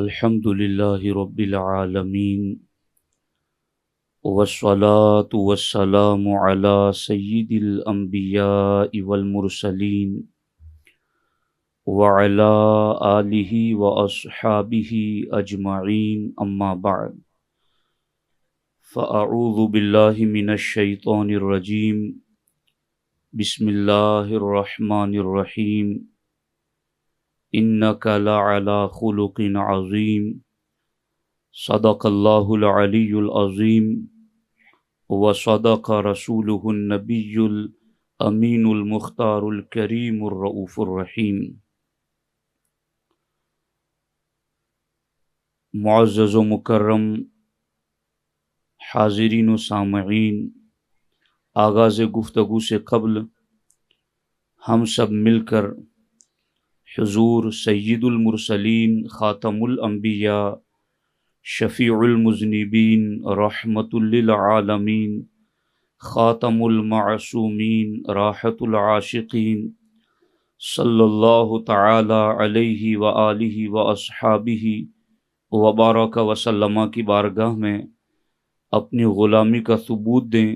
الحمد للہ رب العالمین والصلاة والسلام علی سید الانبیاء والمرسلین وعلی آلہ واصحابہ اجمعین اما بعد فاعوذ باللہ من الشیطان الرجیم بسم اللہ الرحمن الرحیم انک لعلی خلق عظیم صدق اللہ العلی العظیم وصدق رسولہ النبی الامین المختار الکریم الرؤوف الرحیم۔ معزز و مکرم حاضرین و سامعین، آغاز گفتگو سے قبل ہم سب مل کر حضور سید المرسلین خاتم الانبیاء شفیع المذنبین رحمت للعالمین خاتم المعصومین راحت العاشقین صلی اللہ تعالی علیہ وآلہ واصحابہ وبارک وسلم کی بارگاہ میں اپنی غلامی کا ثبوت دیں،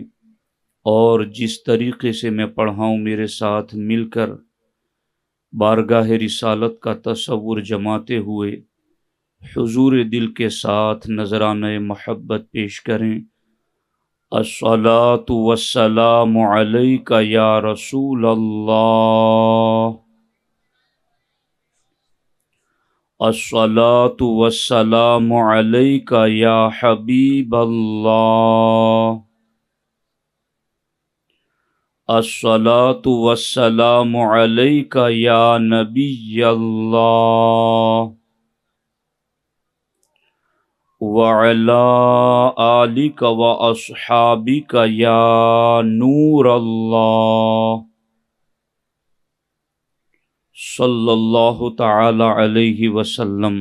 اور جس طریقے سے میں پڑھا ہوں میرے ساتھ مل کر بارگاہ رسالت کا تصور جماتے ہوئے حضور دل کے ساتھ نذرانہ محبت پیش کریں۔ الصلاۃ والسلام علیک یا رسول اللہ، الصلاۃ والسلام علیک یا حبیب اللہ، الصلاۃ والسلام علیک یا نبی اللہ وعلی آلک واصحابک یا نور اللہ صلی اللہ تعالی علیہ وسلم۔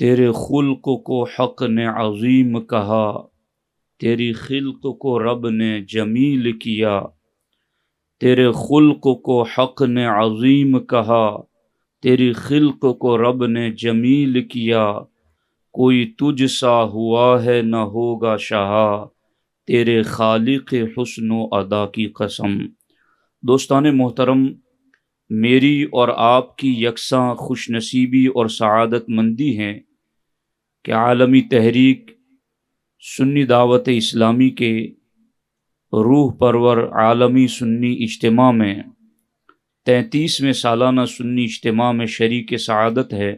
تیرے خلق کو حق نے عظیم کہا، تیری خلق کو رب نے جمیل کیا، تیرے خلق کو حق نے عظیم کہا، تیری خلق کو رب نے جمیل کیا، کوئی تجھ سا ہوا ہے نہ ہوگا شہا، تیرے خالق حسن و ادا کی قسم۔ دوستان محترم، میری اور آپ کی یکساں خوش نصیبی اور سعادت مندی ہے کہ عالمی تحریک سنی دعوت اسلامی کے روح پرور عالمی سنی اجتماع میں 33ویں سالانہ سنی اجتماع میں شریک سعادت ہے۔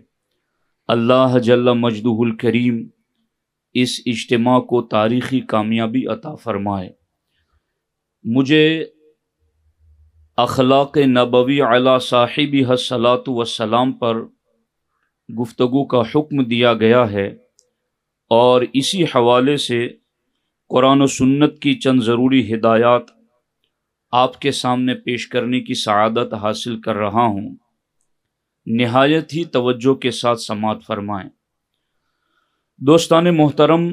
اللہ جل مجدہ الکریم اس اجتماع کو تاریخی کامیابی عطا فرمائے۔ مجھے اخلاق نبوی علی صاحبہ الصلاۃ والسلام پر گفتگو کا حکم دیا گیا ہے، اور اسی حوالے سے قرآن و سنت کی چند ضروری ہدایات آپ کے سامنے پیش کرنے کی سعادت حاصل کر رہا ہوں۔ نہایت ہی توجہ کے ساتھ سماعت فرمائیں۔ دوستان محترم،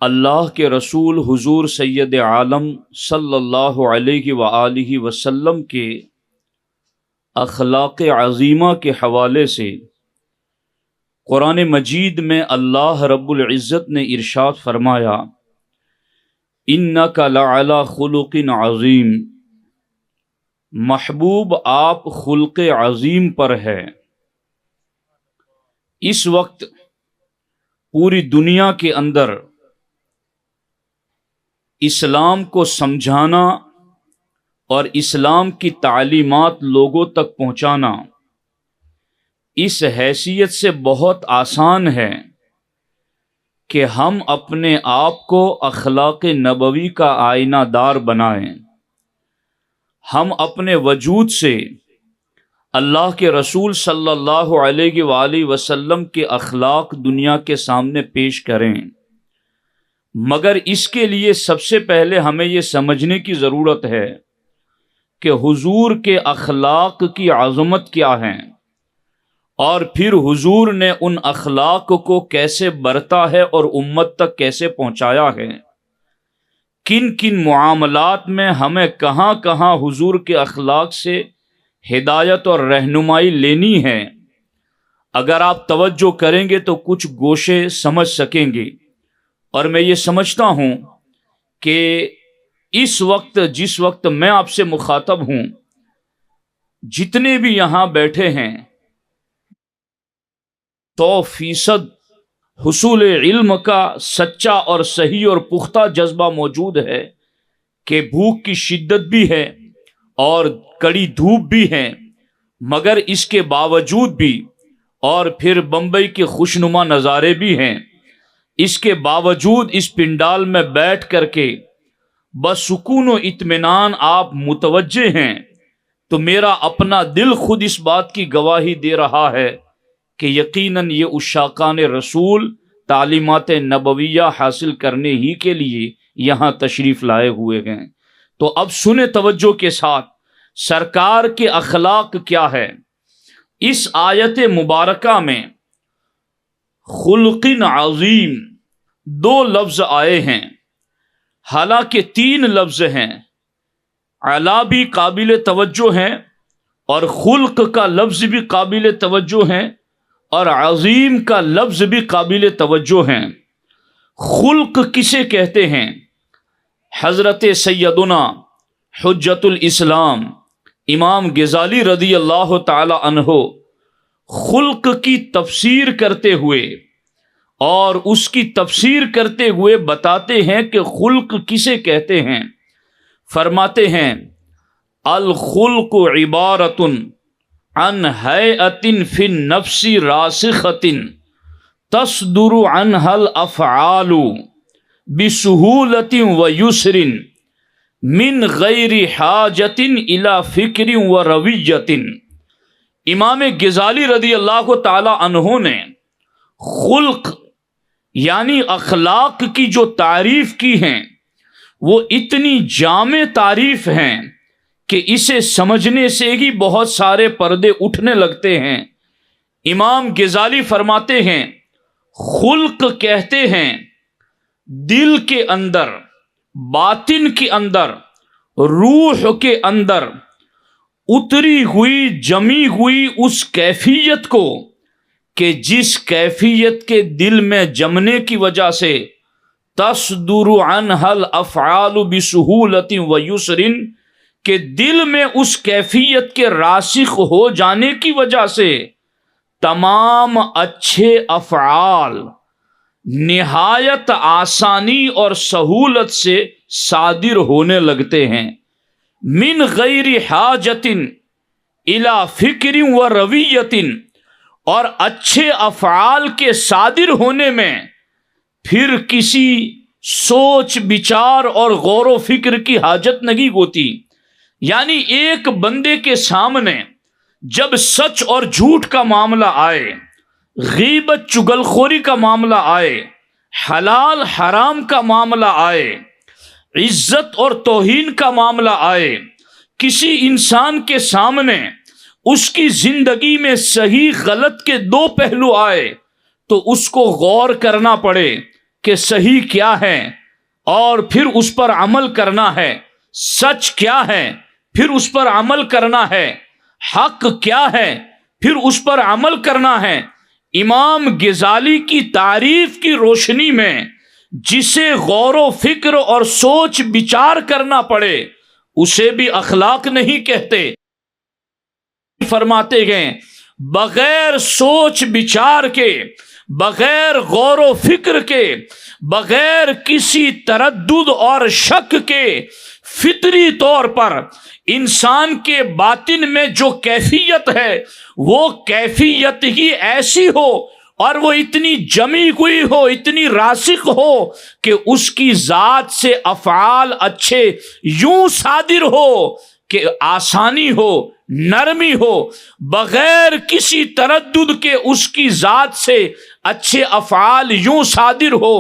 اللہ کے رسول حضور سید عالم صلی اللہ علیہ وآلہ وسلم کے اخلاق عظیمہ کے حوالے سے قرآن مجید میں اللہ رب العزت نے ارشاد فرمایا، انک لعلی خلق عظیم، محبوب آپ خلق عظیم پر ہے۔ اس وقت پوری دنیا کے اندر اسلام کو سمجھانا اور اسلام کی تعلیمات لوگوں تک پہنچانا اس حیثیت سے بہت آسان ہے کہ ہم اپنے آپ کو اخلاق نبوی کا آئینہ دار بنائیں۔ ہم اپنے وجود سے اللہ کے رسول صلی اللہ علیہ وآلہ وسلم کے اخلاق دنیا کے سامنے پیش کریں، مگر اس کے لیے سب سے پہلے ہمیں یہ سمجھنے کی ضرورت ہے کہ حضور کے اخلاق کی عظمت کیا ہے، اور پھر حضور نے ان اخلاق کو کیسے برتا ہے اور امت تک کیسے پہنچایا ہے، کن کن معاملات میں ہمیں کہاں کہاں حضور کے اخلاق سے ہدایت اور رہنمائی لینی ہے، اگر آپ توجہ کریں گے تو کچھ گوشے سمجھ سکیں گے۔ اور میں یہ سمجھتا ہوں کہ اس وقت جس وقت میں آپ سے مخاطب ہوں، جتنے بھی یہاں بیٹھے ہیں 100% حصول علم کا سچا اور صحیح اور پختہ جذبہ موجود ہے کہ بھوک کی شدت بھی ہے اور کڑی دھوپ بھی ہے، مگر اس کے باوجود بھی، اور پھر بمبئی کے خوشنما نظارے بھی ہیں، اس کے باوجود اس پنڈال میں بیٹھ کر کے بسکون و اطمینان آپ متوجہ ہیں، تو میرا اپنا دل خود اس بات کی گواہی دے رہا ہے کہ یقیناً یہ عشاقان رسول تعلیمات نبویہ حاصل کرنے ہی کے لیے یہاں تشریف لائے ہوئے ہیں۔ تو اب سنیں توجہ کے ساتھ، سرکار کے اخلاق کیا ہے۔ اس آیت مبارکہ میں خلق عظیم 2 لفظ آئے ہیں، حالانکہ 3 لفظ ہیں۔ علا بھی قابل توجہ ہیں، اور خلق کا لفظ بھی قابل توجہ ہیں، اور عظیم کا لفظ بھی قابل توجہ ہیں۔ خلق کسے کہتے ہیں؟ حضرت سیدنا حجت الاسلام امام غزالی رضی اللہ تعالی عنہ خلق کی تفسیر کرتے ہوئے اور اس کی تفسیر کرتے ہوئے بتاتے ہیں کہ خلق کسے کہتے ہیں۔ فرماتے ہیں الخلق عبارۃ عن ہیئۃ فی النفس راسخۃ تصدر عنہا الافعال بسہولۃ ویسر من غیر حاجۃ الی فکر ورویۃ۔ امام غزالی رضی اللہ تعالی عنہ نے خلق یعنی اخلاق کی جو تعریف کی ہیں وہ اتنی جامع تعریف ہیں کہ اسے سمجھنے سے ہی بہت سارے پردے اٹھنے لگتے ہیں۔ امام غزالی فرماتے ہیں خلق کہتے ہیں دل کے اندر، باطن کے اندر، روح کے اندر اتری ہوئی جمی ہوئی اس کیفیت کو کہ جس کیفیت کے دل میں جمنے کی وجہ سے تصدر عنہا الافعال بسہولۃ ویسر، کہ دل میں اس کیفیت کے راسخ ہو جانے کی وجہ سے تمام اچھے افعال نہایت آسانی اور سہولت سے صادر ہونے لگتے ہیں۔ من غیر حاجت الی فکر و رویۃ، اور اچھے افعال کے صادر ہونے میں پھر کسی سوچ بچار اور غور و فکر کی حاجت نہیں ہوتی۔ یعنی ایک بندے کے سامنے جب سچ اور جھوٹ کا معاملہ آئے، غیبت چگلخوری کا معاملہ آئے، حلال حرام کا معاملہ آئے، عزت اور توہین کا معاملہ آئے، کسی انسان کے سامنے اس کی زندگی میں صحیح غلط کے 2 پہلو آئے تو اس کو غور کرنا پڑے کہ صحیح کیا ہے اور پھر اس پر عمل کرنا ہے، سچ کیا ہے پھر اس پر عمل کرنا ہے، حق کیا ہے پھر اس پر عمل کرنا ہے۔ امام غزالی کی تعریف کی روشنی میں جسے غور و فکر اور سوچ بچار کرنا پڑے اسے بھی اخلاق نہیں کہتے۔ فرماتے گئے بغیر سوچ بچار کے، بغیر غور و فکر کے، بغیر کسی تردد اور شک کے فطری طور پر انسان کے باطن میں جو کیفیت ہے وہ کیفیت ہی ایسی ہو اور وہ اتنی جمی ہوئی ہو، اتنی راسخ ہو کہ اس کی ذات سے افعال اچھے یوں صادر ہو کہ آسانی ہو، نرمی ہو، بغیر کسی تردد کے اس کی ذات سے اچھے افعال یوں صادر ہو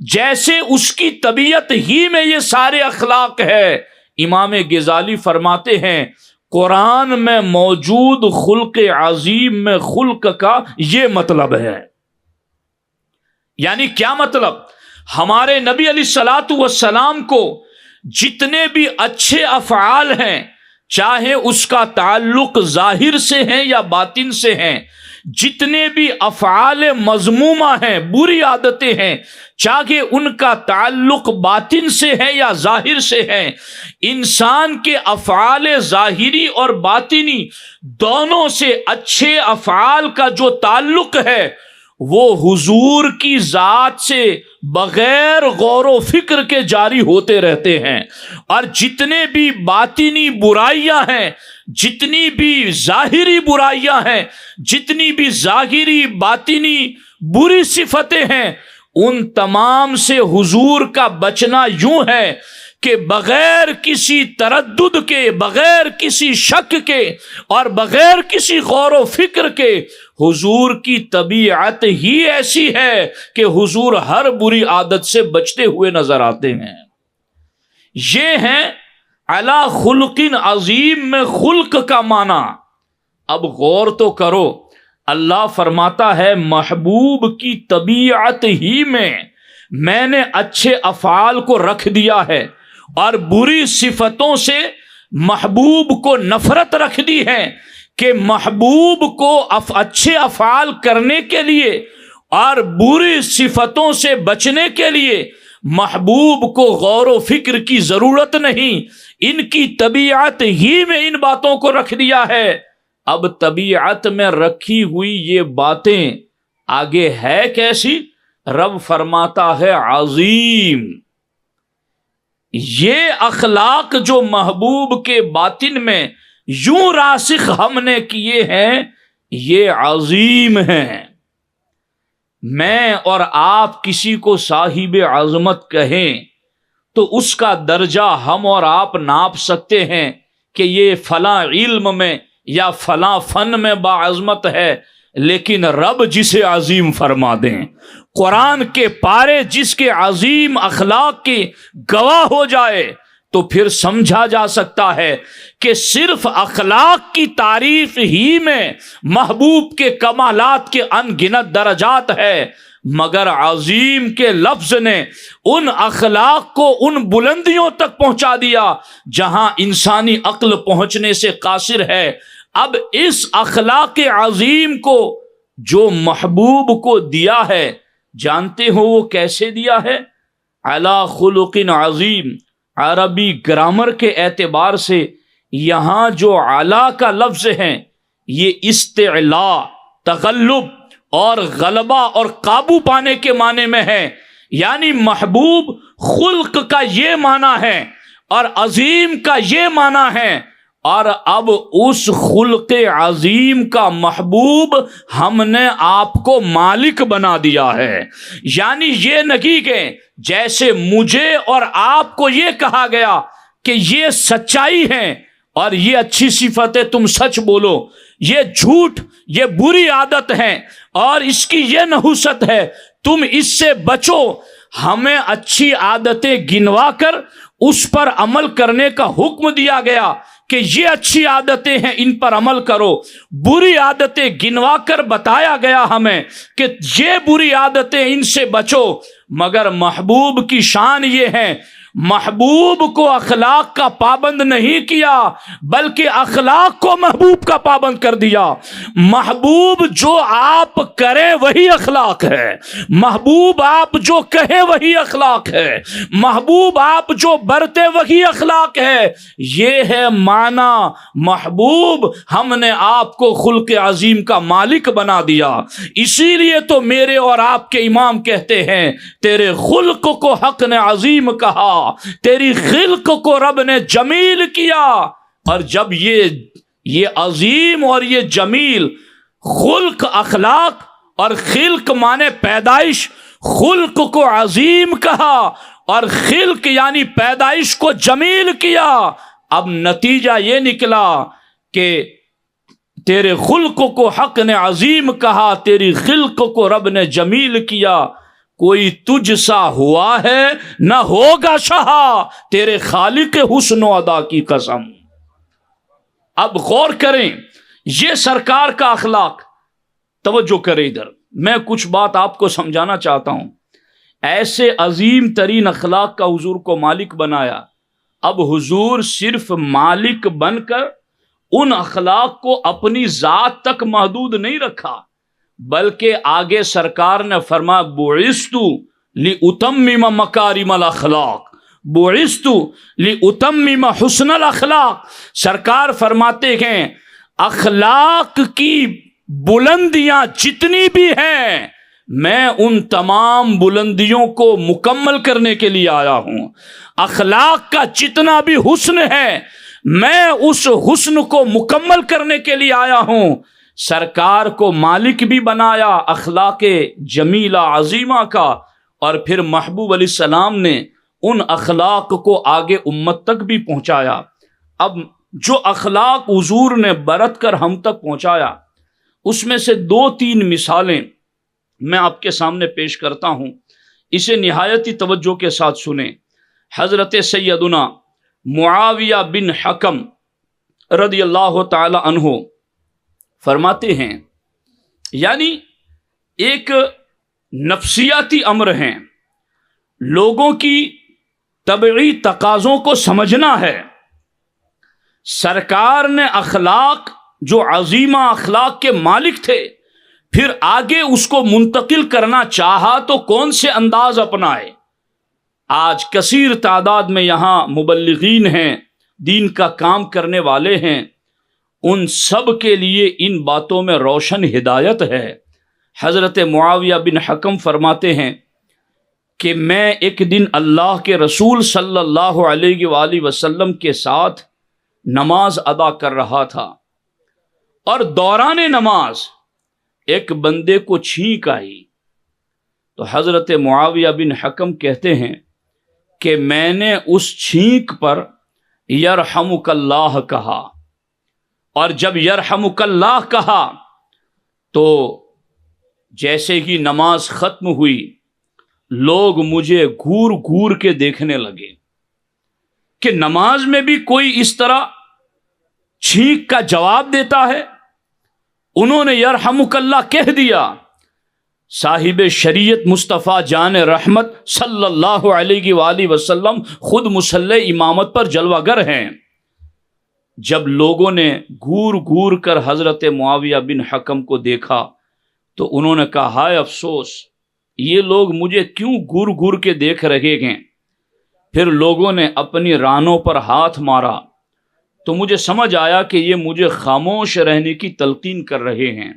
جیسے اس کی طبیعت ہی میں یہ سارے اخلاق ہے۔ امام غزالی فرماتے ہیں قرآن میں موجود خلق عظیم میں خلق کا یہ مطلب ہے۔ یعنی کیا مطلب؟ ہمارے نبی علیہ الصلوۃ والسلام کو جتنے بھی اچھے افعال ہیں چاہے اس کا تعلق ظاہر سے ہے یا باطن سے ہیں، جتنے بھی افعال مذمومہ ہیں، بری عادتیں ہیں، چاہے ان کا تعلق باطن سے ہے یا ظاہر سے ہے، انسان کے افعال ظاہری اور باطنی دونوں سے اچھے افعال کا جو تعلق ہے وہ حضور کی ذات سے بغیر غور و فکر کے جاری ہوتے رہتے ہیں، اور جتنے بھی باطنی برائیاں ہیں، جتنی بھی ظاہری برائیاں ہیں، جتنی بھی ظاہری باطنی بری صفتیں ہیں، ان تمام سے حضور کا بچنا یوں ہے کہ بغیر کسی تردد کے، بغیر کسی شک کے اور بغیر کسی غور و فکر کے، حضور کی طبیعت ہی ایسی ہے کہ حضور ہر بری عادت سے بچتے ہوئے نظر آتے ہیں۔ یہ ہیں علی خلق عظیم میں خلق کا معنی۔ اب غور تو کرو، اللہ فرماتا ہے محبوب کی طبیعت ہی میں نے اچھے افعال کو رکھ دیا ہے، اور بری صفتوں سے محبوب کو نفرت رکھ دی ہے، کہ محبوب کو اچھے افعال کرنے کے لیے اور بری صفتوں سے بچنے کے لیے محبوب کو غور و فکر کی ضرورت نہیں، ان کی طبیعت ہی میں ان باتوں کو رکھ دیا ہے۔ اب طبیعت میں رکھی ہوئی یہ باتیں آگے ہے کیسی؟ رب فرماتا ہے عظیم۔ یہ اخلاق جو محبوب کے باطن میں یوں راسخ ہم نے کیے ہیں، یہ عظیم ہیں۔ میں اور آپ کسی کو صاحب عظمت کہیں تو اس کا درجہ ہم اور آپ ناپ سکتے ہیں کہ یہ فلاں علم میں یا فلاں فن میں باعظمت ہے، لیکن رب جسے عظیم فرما دیں، قرآن کے پارے جس کے عظیم اخلاق کی گواہ ہو جائے، تو پھر سمجھا جا سکتا ہے کہ صرف اخلاق کی تعریف ہی میں محبوب کے کمالات کے ان گنت درجات ہے، مگر عظیم کے لفظ نے ان اخلاق کو ان بلندیوں تک پہنچا دیا جہاں انسانی عقل پہنچنے سے قاصر ہے۔ اب اس اخلاق عظیم کو جو محبوب کو دیا ہے، جانتے ہو وہ کیسے دیا ہے؟ علی خلق عظیم۔ عربی گرامر کے اعتبار سے یہاں جو علی کا لفظ ہے یہ استعلاء، تغلب اور غلبہ اور قابو پانے کے معنی میں ہے، یعنی محبوب خلق کا یہ معنی ہے اور عظیم کا یہ معنی ہے، اور اب اس خلق عظیم کا محبوب ہم نے آپ کو مالک بنا دیا ہے۔ یعنی یہ نہیں کہ جیسے مجھے اور آپ کو یہ کہا گیا کہ یہ سچائی ہے اور یہ اچھی صفت ہے، تم سچ بولو، یہ جھوٹ، یہ بری عادت ہے اور اس کی یہ نحوست ہے، تم اس سے بچو۔ ہمیں اچھی عادتیں گنوا کر اس پر عمل کرنے کا حکم دیا گیا کہ یہ اچھی عادتیں ہیں، ان پر عمل کرو۔ بری عادتیں گنوا کر بتایا گیا ہمیں کہ یہ بری عادتیں، ان سے بچو۔ مگر محبوب کی شان یہ ہے، محبوب کو اخلاق کا پابند نہیں کیا بلکہ اخلاق کو محبوب کا پابند کر دیا۔ محبوب جو آپ کریں وہی اخلاق ہے، محبوب آپ جو کہیں وہی اخلاق ہے، محبوب آپ جو برتے وہی اخلاق ہے۔ یہ ہے معنی محبوب، ہم نے آپ کو خلق عظیم کا مالک بنا دیا۔ اسی لیے تو میرے اور آپ کے امام کہتے ہیں تیرے خلق کو حق نے عظیم کہا، تیری خلق کو رب نے جمیل کیا۔ اور جب یہ عظیم اور یہ جمیل، خلق اخلاق اور خلق مانے پیدائش، خلق کو عظیم کہا اور خلق یعنی پیدائش کو جمیل کیا، اب نتیجہ یہ نکلا کہ تیرے خلق کو حق نے عظیم کہا، تیری خلق کو رب نے جمیل کیا۔ کوئی تجھ سا ہوا ہے نہ ہوگا شہا، تیرے خالق حسن و ادا کی قسم۔ اب غور کریں، یہ سرکار کا اخلاق، توجہ کریں ادھر، میں کچھ بات آپ کو سمجھانا چاہتا ہوں۔ ایسے عظیم ترین اخلاق کا حضور کو مالک بنایا، اب حضور صرف مالک بن کر ان اخلاق کو اپنی ذات تک محدود نہیں رکھا، بلکہ آگے سرکار نے فرمایا بعثت لأتمم مکارم الاخلاق، بعثت لأتمم حسن الاخلاق۔ سرکار فرماتے ہیں اخلاق کی بلندیاں جتنی بھی ہیں میں ان تمام بلندیوں کو مکمل کرنے کے لیے آیا ہوں۔ اخلاق کا جتنا بھی حسن ہے میں اس حسن کو مکمل کرنے کے لیے آیا ہوں۔ سرکار کو مالک بھی بنایا اخلاق جمیلہ عظیمہ کا، اور پھر محبوب علیہ السلام نے ان اخلاق کو آگے امت تک بھی پہنچایا۔ اب جو اخلاق حضور نے برت کر ہم تک پہنچایا اس میں سے 2-3 مثالیں میں آپ کے سامنے پیش کرتا ہوں، اسے نہایتی توجہ کے ساتھ سنیں۔ حضرت سیدنا معاویہ بن حکم رضی اللہ تعالی عنہ فرماتے ہیں، یعنی ایک نفسیاتی امر ہیں، لوگوں کی طبعی تقاضوں کو سمجھنا ہے۔ سرکار نے اخلاق جو عظیمہ اخلاق کے مالک تھے، پھر آگے اس کو منتقل کرنا چاہا تو کون سے انداز اپنائے۔ آج کثیر تعداد میں یہاں مبلغین ہیں، دین کا کام کرنے والے ہیں، ان سب کے لیے ان باتوں میں روشن ہدایت ہے۔ حضرت معاویہ بن حکم فرماتے ہیں کہ میں ایک دن اللہ کے رسول صلی اللہ علیہ وآلہ وسلم کے ساتھ نماز ادا کر رہا تھا، اور دوران نماز ایک بندے کو چھینک آئی، تو حضرت معاویہ بن حکم کہتے ہیں کہ میں نے اس چھینک پر یرحمک اللہ کہا، اور جب یرحمک اللہ کہا تو جیسے ہی نماز ختم ہوئی لوگ مجھے گھور گھور کے دیکھنے لگے کہ نماز میں بھی کوئی اس طرح چھینک کا جواب دیتا ہے۔ انہوں نے یرحمک اللہ کہہ دیا۔ صاحب شریعت مصطفیٰ جان رحمت صلی اللہ علیہ وآلہ وسلم خود مصلی امامت پر جلوہ گر ہیں۔ جب لوگوں نے گھور گھور کر حضرت معاویہ بن حکم کو دیکھا تو انہوں نے کہا ہائے افسوس، یہ لوگ مجھے کیوں گھور گھور کے دیکھ رہے ہیں۔ پھر لوگوں نے اپنی رانوں پر ہاتھ مارا تو مجھے سمجھ آیا کہ یہ مجھے خاموش رہنے کی تلقین کر رہے ہیں۔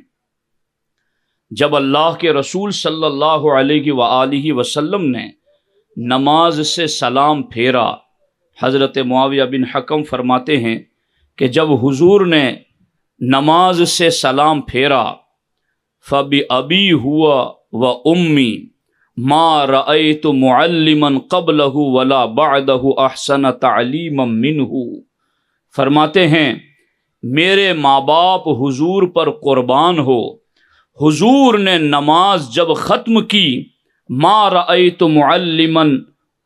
جب اللہ کے رسول صلی اللہ علیہ وآلہ وسلم نے نماز سے سلام پھیرا، حضرت معاویہ بن حکم فرماتے ہیں کہ جب حضور نے نماز سے سلام پھیرا فَبِأَبِي هُوَ وَأُمِّي مَا رَأَيْتُ مُعَلِّمًا قَبْلَهُ وَلَا بَعْدَهُ أَحْسَنَ تَعْلِيمًا مِّنْهُ۔ فرماتے ہیں میرے ماں باپ حضور پر قربان ہو، حضور نے نماز جب ختم کی مَا رَأَيْتُ مُعَلِّمًا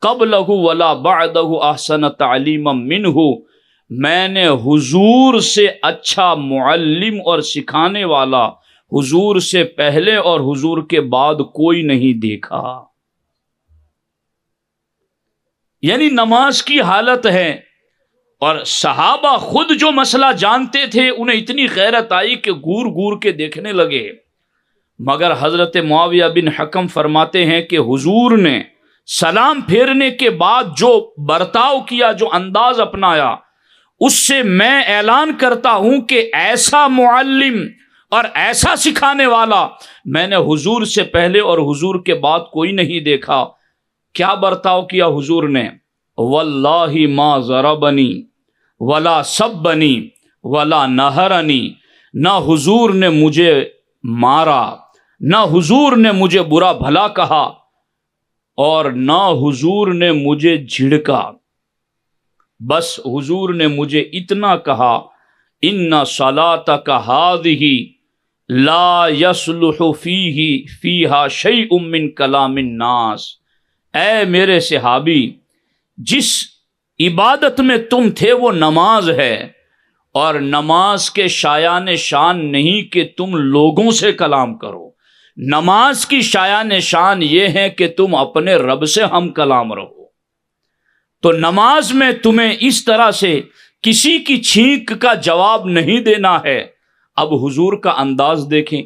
قَبْلَهُ وَلَا بَعْدَهُ أَحْسَنَ تَعْلِيمًا مِّنْهُ، میں نے حضور سے اچھا معلم اور سکھانے والا حضور سے پہلے اور حضور کے بعد کوئی نہیں دیکھا۔ یعنی نماز کی حالت ہے، اور صحابہ خود جو مسئلہ جانتے تھے انہیں اتنی غیرت آئی کہ گور گور کے دیکھنے لگے، مگر حضرت معاویہ بن حکم فرماتے ہیں کہ حضور نے سلام پھیرنے کے بعد جو برتاؤ کیا، جو انداز اپنایا، اس سے میں اعلان کرتا ہوں کہ ایسا معلم اور ایسا سکھانے والا میں نے حضور سے پہلے اور حضور کے بعد کوئی نہیں دیکھا۔ کیا برتاؤ کیا حضور نے؟ واللہ ما ضربنی ولا سبنی ولا نہرنی، نہ حضور نے مجھے مارا، نہ حضور نے مجھے برا بھلا کہا، اور نہ حضور نے مجھے جھڑکا۔ بس حضور نے مجھے اتنا کہا ان صلاتک ہذہ لا یصلح فیہا شیء من کلام الناس، اے میرے صحابی جس عبادت میں تم تھے وہ نماز ہے، اور نماز کے شایان شان نہیں کہ تم لوگوں سے کلام کرو، نماز کی شایان شان یہ ہے کہ تم اپنے رب سے ہم کلام رہو۔ تو نماز میں تمہیں اس طرح سے کسی کی چھینک کا جواب نہیں دینا ہے۔ اب حضور کا انداز دیکھیں،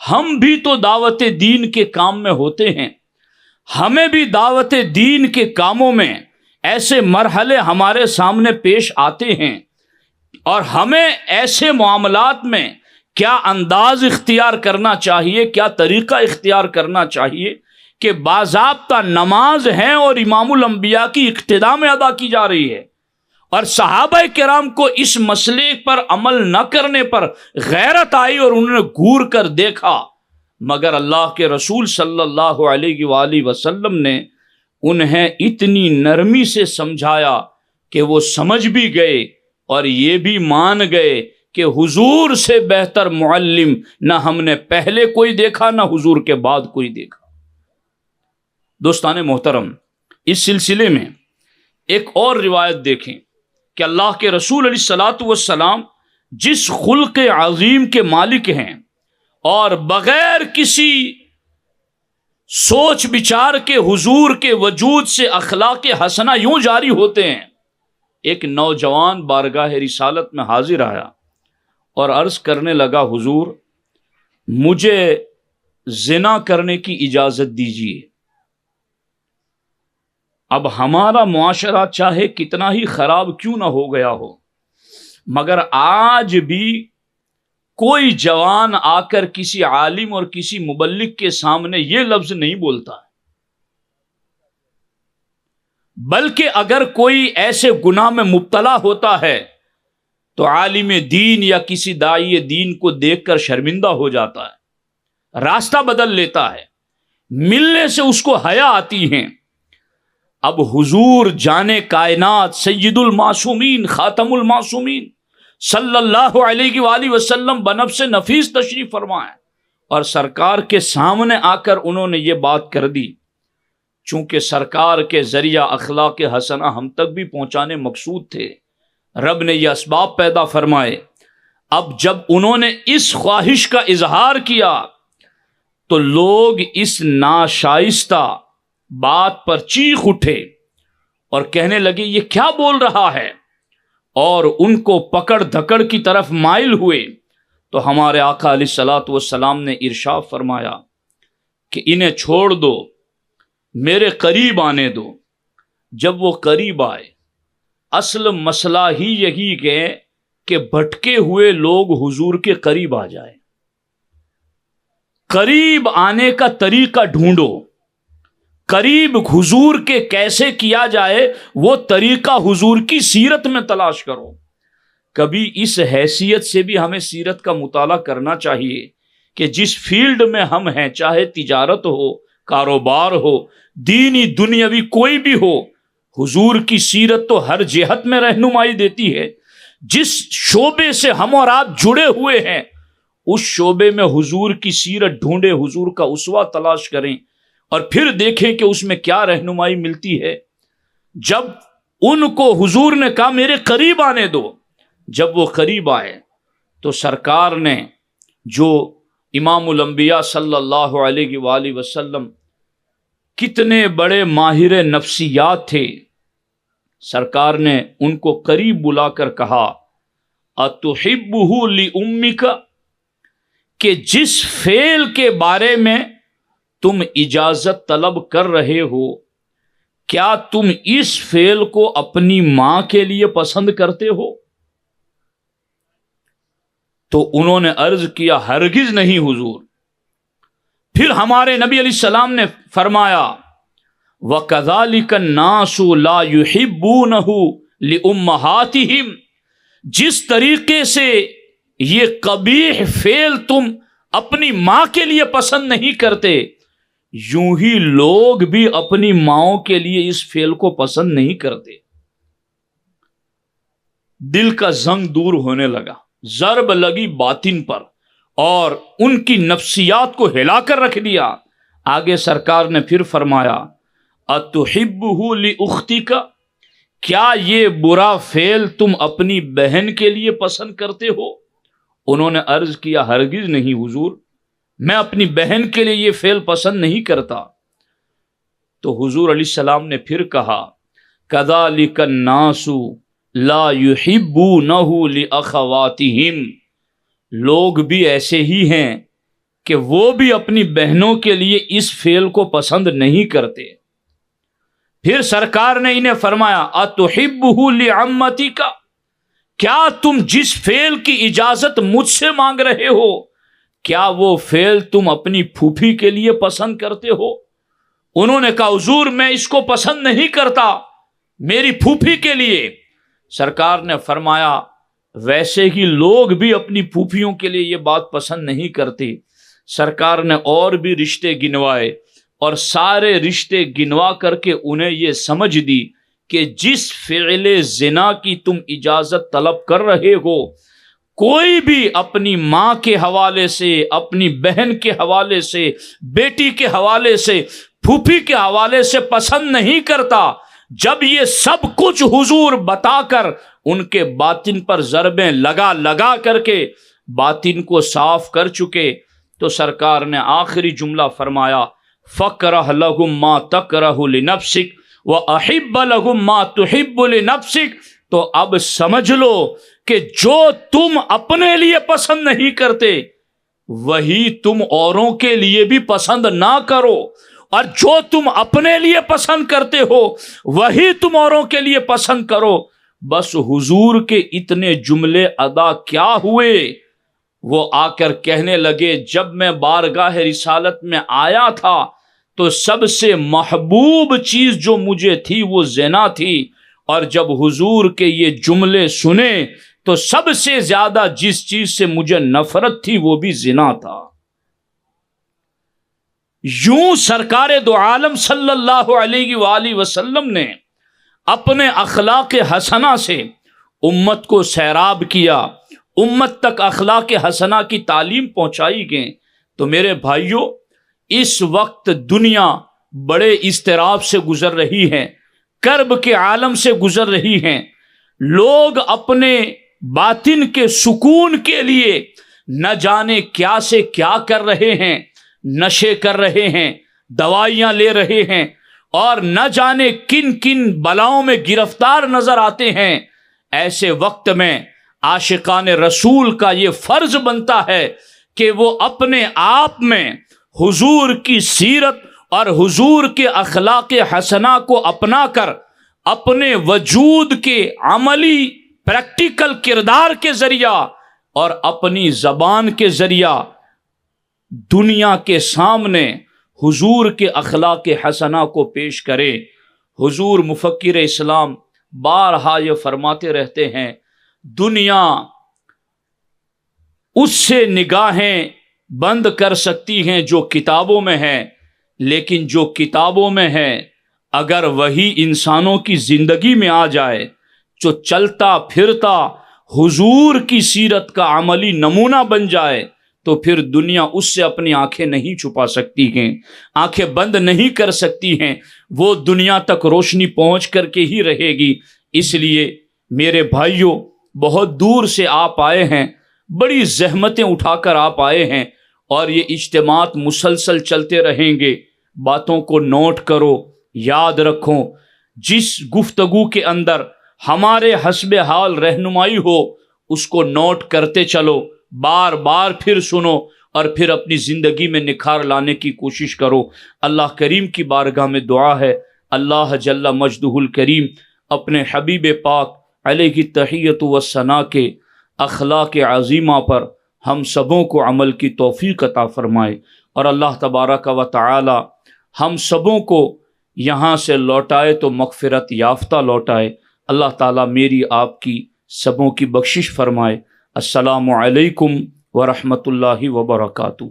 ہم بھی تو دعوت دین کے کام میں ہوتے ہیں، ہمیں بھی دعوت دین کے کاموں میں ایسے مرحلے ہمارے سامنے پیش آتے ہیں، اور ہمیں ایسے معاملات میں کیا انداز اختیار کرنا چاہیے، کیا طریقہ اختیار کرنا چاہیے کہ باضابطہ نماز ہے اور امام الانبیاء کی اقتداء میں ادا کی جا رہی ہے، اور صحابہ کرام کو اس مسئلے پر عمل نہ کرنے پر غیرت آئی اور انہوں نے گور کر دیکھا، مگر اللہ کے رسول صلی اللہ علیہ وآلہ وسلم نے انہیں اتنی نرمی سے سمجھایا کہ وہ سمجھ بھی گئے اور یہ بھی مان گئے کہ حضور سے بہتر معلم نہ ہم نے پہلے کوئی دیکھا نہ حضور کے بعد کوئی دیکھا۔ دوستان محترم، اس سلسلے میں ایک اور روایت دیکھیں کہ اللہ کے رسول علیہ الصلاۃ والسلام جس خلق عظیم کے مالک ہیں اور بغیر کسی سوچ بچار کے حضور کے وجود سے اخلاق حسنہ یوں جاری ہوتے ہیں۔ ایک نوجوان بارگاہ رسالت میں حاضر آیا اور عرض کرنے لگا، حضور مجھے زنا کرنے کی اجازت دیجیے۔ اب ہمارا معاشرہ چاہے کتنا ہی خراب کیوں نہ ہو گیا ہو، مگر آج بھی کوئی جوان آ کر کسی عالم اور کسی مبلغ کے سامنے یہ لفظ نہیں بولتا، بلکہ اگر کوئی ایسے گناہ میں مبتلا ہوتا ہے تو عالم دین یا کسی داعی دین کو دیکھ کر شرمندہ ہو جاتا ہے، راستہ بدل لیتا ہے، ملنے سے اس کو حیا آتی ہے۔ اب حضور جانے کائنات سید المعصومین خاتم المعصومین صلی اللہ علیہ وآلہ وسلم بنفس نفیس تشریف فرمائے، اور سرکار کے سامنے آ کر انہوں نے یہ بات کر دی۔ چونکہ سرکار کے ذریعہ اخلاق حسنہ ہم تک بھی پہنچانے مقصود تھے، رب نے یہ اسباب پیدا فرمائے۔ اب جب انہوں نے اس خواہش کا اظہار کیا تو لوگ اس ناشائستہ بات پر چیخ اٹھے اور کہنے لگے یہ کیا بول رہا ہے، اور ان کو پکڑ دھکڑ کی طرف مائل ہوئے۔ تو ہمارے آقا علیہ الصلوۃ والسلام نے ارشاد فرمایا کہ انہیں چھوڑ دو، میرے قریب آنے دو۔ جب وہ قریب آئے، اصل مسئلہ ہی یہی ہے کہ بھٹکے ہوئے لوگ حضور کے قریب آ جائیں۔ قریب آنے کا طریقہ ڈھونڈو، قریب حضور کے کیسے کیا جائے وہ طریقہ حضور کی سیرت میں تلاش کرو۔ کبھی اس حیثیت سے بھی ہمیں سیرت کا مطالعہ کرنا چاہیے کہ جس فیلڈ میں ہم ہیں، چاہے تجارت ہو، کاروبار ہو، دینی دنیاوی کوئی بھی ہو، حضور کی سیرت تو ہر جہت میں رہنمائی دیتی ہے۔ جس شعبے سے ہم اور آپ جڑے ہوئے ہیں اس شعبے میں حضور کی سیرت ڈھونڈے، حضور کا اسوہ تلاش کریں اور پھر دیکھیں کہ اس میں کیا رہنمائی ملتی ہے۔ جب ان کو حضور نے کہا میرے قریب آنے دو، جب وہ قریب آئے تو سرکار نے، جو امام الانبیاء صلی اللہ علیہ وآلہ وسلم کتنے بڑے ماہر نفسیات تھے، سرکار نے ان کو قریب بلا کر کہا اتحبہ لأمک، کہ جس فعل کے بارے میں تم اجازت طلب کر رہے ہو، کیا تم اس فعل کو اپنی ماں کے لیے پسند کرتے ہو؟ تو انہوں نے عرض کیا ہرگز نہیں حضور۔ پھر ہمارے نبی علیہ السلام نے فرمایا وَكَذَلِكَ النَّاسُ لَا يُحِبُّونَهُ لِأُمَّهَاتِهِمْ، جس طریقے سے یہ قبیح فعل تم اپنی ماں کے لیے پسند نہیں کرتے، یوں ہی لوگ بھی اپنی ماؤں کے لیے اس فعل کو پسند نہیں کرتے۔ دل کا زنگ دور ہونے لگا، ضرب لگی باطن پر اور ان کی نفسیات کو ہلا کر رکھ دیا۔ آگے سرکار نے پھر فرمایا اتحبہ لاختک، کیا یہ برا فعل تم اپنی بہن کے لیے پسند کرتے ہو؟ انہوں نے عرض کیا ہرگز نہیں حضور، میں اپنی بہن کے لیے یہ فعل پسند نہیں کرتا۔ تو حضور علیہ السلام نے پھر کہا کذالک الناس لا یحبونہ لاخواتہم، لوگ بھی ایسے ہی ہیں کہ وہ بھی اپنی بہنوں کے لیے اس فعل کو پسند نہیں کرتے۔ پھر سرکار نے انہیں فرمایا اتحبہ لعمتک، کیا تم جس فعل کی اجازت مجھ سے مانگ رہے ہو، کیا وہ فعل تم اپنی پھوپھی کے لیے پسند کرتے ہو؟ انہوں نے کہا حضور میں اس کو پسند نہیں کرتا، میری پھوپھی کے لیے۔ سرکار نے فرمایا ویسے ہی لوگ بھی اپنی پھوپھیوں کے لیے یہ بات پسند نہیں کرتے۔ سرکار نے اور بھی رشتے گنوائے، اور سارے رشتے گنوا کر کے انہیں یہ سمجھ دی کہ جس فعل زنا کی تم اجازت طلب کر رہے ہو، کوئی بھی اپنی ماں کے حوالے سے، اپنی بہن کے حوالے سے، بیٹی کے حوالے سے، پھوپھی کے حوالے سے پسند نہیں کرتا۔ جب یہ سب کچھ حضور بتا کر ان کے باطن پر ضربیں لگا لگا کر کے باطن کو صاف کر چکے، تو سرکار نے آخری جملہ فرمایا فَاكْرَهْ لَهُمْ مَا تَكْرَهُ لِنَفْسِكَ وَأَحِبَّ لَهُمْ مَا تُحِبُّ لِنَفْسِكَ، تو اب سمجھ لو کہ جو تم اپنے لیے پسند نہیں کرتے وہی تم اوروں کے لیے بھی پسند نہ کرو، اور جو تم اپنے لیے پسند کرتے ہو وہی تم اوروں کے لیے پسند کرو۔ بس حضور کے اتنے جملے ادا کیا ہوئے، وہ آ کر کہنے لگے جب میں بارگاہ رسالت میں آیا تھا تو سب سے محبوب چیز جو مجھے تھی وہ زنا تھی، اور جب حضور کے یہ جملے سنے تو سب سے زیادہ جس چیز سے مجھے نفرت تھی وہ بھی زنا تھا۔ یوں سرکار دو عالم صلی اللہ علیہ وآلہ وسلم نے اپنے اخلاق حسنہ سے امت کو سیراب کیا، امت تک اخلاق حسنہ کی تعلیم پہنچائی گئی۔ تو میرے بھائیوں، اس وقت دنیا بڑے اضطراب سے گزر رہی ہے، کرب کے عالم سے گزر رہی ہیں۔ لوگ اپنے باطن کے سکون کے لیے نہ جانے کیا سے کیا کر رہے ہیں، نشے کر رہے ہیں، دوائیاں لے رہے ہیں، اور نہ جانے کن کن بلاؤں میں گرفتار نظر آتے ہیں۔ ایسے وقت میں عاشقان رسول کا یہ فرض بنتا ہے کہ وہ اپنے آپ میں حضور کی سیرت اور حضور کے اخلاق حسنہ کو اپنا کر اپنے وجود کے عملی پریکٹیکل کردار کے ذریعہ اور اپنی زبان کے ذریعہ دنیا کے سامنے حضور کے اخلاق حسنہ کو پیش کرے۔ حضور مفکر اسلام بارہا یہ فرماتے رہتے ہیں دنیا اس سے نگاہیں بند کر سکتی ہیں جو کتابوں میں ہے، لیکن جو کتابوں میں ہے اگر وہی انسانوں کی زندگی میں آ جائے، جو چلتا پھرتا حضور کی سیرت کا عملی نمونہ بن جائے، تو پھر دنیا اس سے اپنی آنکھیں نہیں چھپا سکتی ہیں، آنکھیں بند نہیں کر سکتی ہیں، وہ دنیا تک روشنی پہنچ کر کے ہی رہے گی۔ اس لیے میرے بھائیوں، بہت دور سے آپ آئے ہیں، بڑی زحمتیں اٹھا کر آپ آئے ہیں، اور یہ اجتماعات مسلسل چلتے رہیں گے۔ باتوں کو نوٹ کرو، یاد رکھو، جس گفتگو کے اندر ہمارے حسب حال رہنمائی ہو اس کو نوٹ کرتے چلو، بار بار پھر سنو، اور پھر اپنی زندگی میں نکھار لانے کی کوشش کرو۔ اللہ کریم کی بارگاہ میں دعا ہے اللہ جل مجدہ الکریم اپنے حبیب پاک علیہ تحیۃ والثناء کے اخلاق عظیمہ پر ہم سبوں کو عمل کی توفیق عطا فرمائے، اور اللہ تبارک و تعالی ہم سبوں کو یہاں سے لوٹائے تو مغفرت یافتہ لوٹائے۔ اللہ تعالیٰ میری آپ کی سبوں کی بخشش فرمائے۔ السلام علیکم ورحمۃ اللہ وبرکاتہ۔